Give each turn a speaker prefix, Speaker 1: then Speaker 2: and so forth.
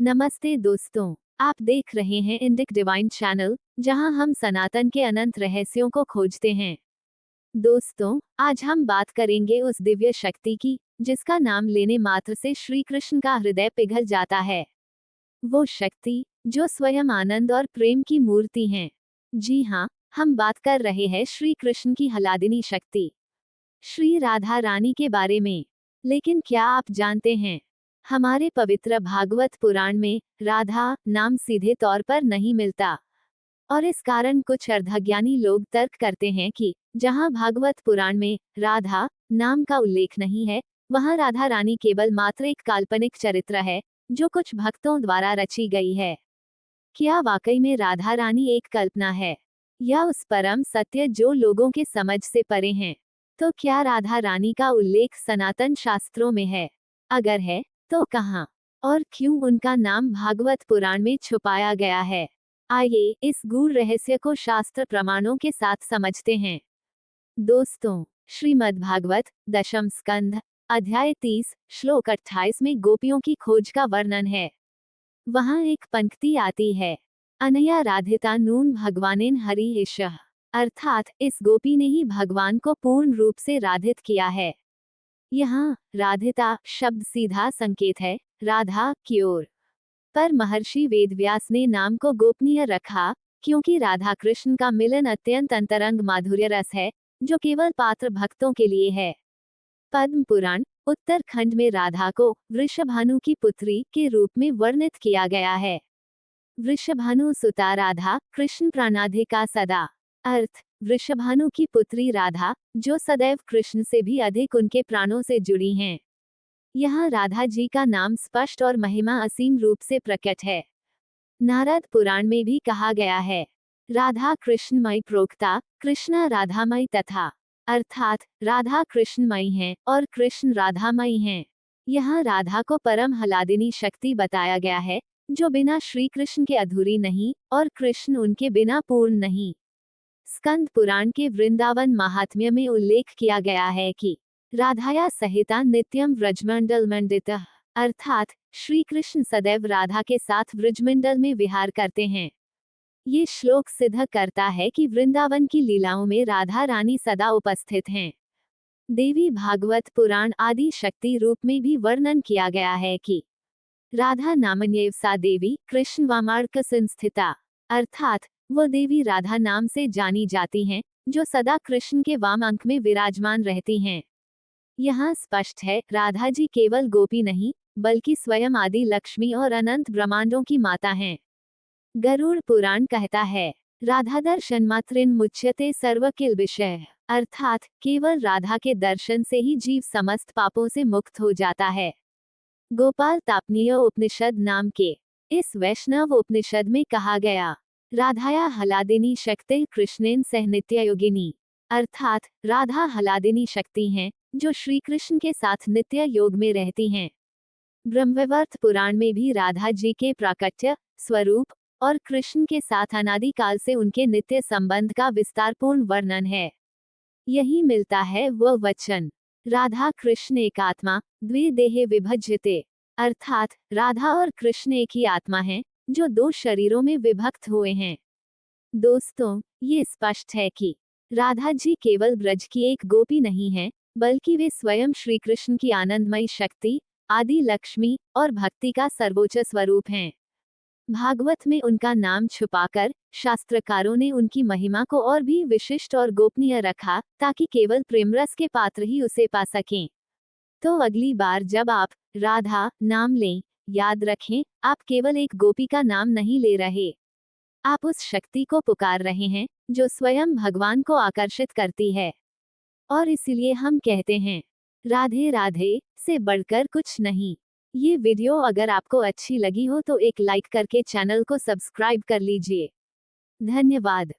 Speaker 1: नमस्ते दोस्तों, आप देख रहे हैं इंडिक डिवाइन चैनल, जहां हम सनातन के अनंत रहस्यों को खोजते हैं। दोस्तों, आज हम बात करेंगे उस दिव्य शक्ति की, जिसका नाम लेने मात्र से श्री कृष्ण का हृदय पिघल जाता है। वो शक्ति, जो स्वयं आनंद और प्रेम की मूर्ति हैं। जी हाँ, हम बात कर रहे हैं श्री कृष्ण की हलादिनी शक्ति, श्री राधा रानी के बारे में। लेकिन क्या आप जानते हैं, हमारे पवित्र भागवत पुराण में राधा नाम सीधे तौर पर नहीं मिलता। और इस कारण कुछ अर्धज्ञानी लोग तर्क करते हैं कि जहां भागवत पुराण में राधा नाम का उल्लेख नहीं है, वहां राधा रानी केवल मात्र एक काल्पनिक चरित्र है, जो कुछ भक्तों द्वारा रची गई है। क्या वाकई में राधा रानी एक कल्पना है, या उस परम सत्य जो लोगों के समझ से परे हैं? तो क्या राधा रानी का उल्लेख सनातन शास्त्रों में है? अगर है, तो कहाँ और क्यों उनका नाम भागवत पुराण में छुपाया गया है? आइए इस गूढ़ रहस्य को शास्त्र प्रमाणों के साथ समझते हैं। दोस्तों, श्रीमद् भागवत दशम स्कंध अध्याय 30 श्लोक 28 में गोपियों की खोज का वर्णन है। वहाँ एक पंक्ति आती है, अनया राधिता नून भगवानेन हरि ईशः, अर्थात इस गोपी ने ही भगवान को पूर्ण रूप से राधित किया है। यहाँ राधिता शब्द सीधा संकेत है राधा की ओर, पर महर्षि वेदव्यास ने नाम को गोपनीय रखा, क्योंकि राधा कृष्ण का मिलन अत्यंत अंतरंग माधुर्य रस है, जो केवल पात्र भक्तों के लिए है। पद्म पुराण उत्तरखंड में राधा को वृषभानु की पुत्री के रूप में वर्णित किया गया है। वृषभानु सुता राधा कृष्ण प्राणाधिका सदा, अर्थ वृषभानु की पुत्री राधा, जो सदैव कृष्ण से भी अधिक उनके प्राणों से जुड़ी हैं। यहाँ राधा जी का नाम स्पष्ट और महिमा असीम रूप से प्रकट है। नारद पुराण में भी कहा गया है, राधा कृष्णमयी प्रोक्ता कृष्णा राधामयी तथा, अर्थात राधा कृष्णमयी हैं और कृष्ण राधामयी हैं। यहाँ राधा को परम हलादिनी शक्ति बताया गया है, जो बिना श्री कृष्ण के अधूरी नहीं और कृष्ण उनके बिना पूर्ण नहीं। स्कंद पुराण के वृंदावन महात्म्य में उल्लेख किया गया है कि राधाया सहिता नित्यम व्रजमंडल मंडितः, अर्थात श्री कृष्ण सदैव राधा के साथ व्रजमंडल में विहार करते हैं। ये श्लोक सिद्ध करता है कि वृंदावन की लीलाओं में राधा रानी सदा उपस्थित हैं। देवी भागवत पुराण आदि शक्ति रूप में भी वर्णन किया गया है कि राधा नामन्येव सा देवी कृष्ण वामार्क संस्थिता, अर्थात वो देवी राधा नाम से जानी जाती हैं, जो सदा कृष्ण के वाम अंक में विराजमान रहती हैं। यहाँ स्पष्ट है, राधा जी केवल गोपी नहीं, बल्कि स्वयं आदि लक्ष्मी और अनंत ब्रह्मांडों की माता हैं। गरुड़ पुराण कहता है, राधा दर्शन मात्रेन मुच्यते सर्व किल विषय, अर्थात केवल राधा के दर्शन से ही जीव समस्त पापों से मुक्त हो जाता है। गोपाल तापनीय उपनिषद नाम के इस वैष्णव उपनिषद में कहा गया, राधाया हलादिनी शक्ति कृष्णेन सह नित्य योगिनी, अर्थात राधा हलादिनी शक्ति हैं, जो श्री कृष्ण के साथ नित्य योग में रहती हैं। ब्रह्मवैवर्त पुराण में भी राधा जी के प्राकट्य स्वरूप और कृष्ण के साथ अनादिकाल से उनके नित्य संबंध का विस्तारपूर्ण वर्णन है। यही मिलता है वह वचन, राधा कृष्ण एक आत्मा द्वि देहे विभज्यते, अर्थात राधा और कृष्ण एक ही आत्मा हैं, जो दो शरीरों में विभक्त हुए हैं। दोस्तों, ये स्पष्ट है कि राधा जी केवल ब्रज की एक गोपी नहीं है, बल्कि वे स्वयं श्री कृष्ण की आनंदमयी शक्ति, आदि लक्ष्मी और भक्ति का सर्वोच्च स्वरूप हैं। भागवत में उनका नाम छुपाकर शास्त्रकारों ने उनकी महिमा को और भी विशिष्ट और गोपनीय रखा, ताकि केवल प्रेमरस के पात्र ही उसे पा सकें। तो अगली बार जब आप राधा नाम लें, याद रखें, आप केवल एक गोपी का नाम नहीं ले रहे, आप उस शक्ति को पुकार रहे हैं, जो स्वयं भगवान को आकर्षित करती है। और इसीलिए हम कहते हैं, राधे राधे से बढ़कर कुछ नहीं। ये वीडियो अगर आपको अच्छी लगी हो तो एक लाइक करके चैनल को सब्सक्राइब कर लीजिए। धन्यवाद।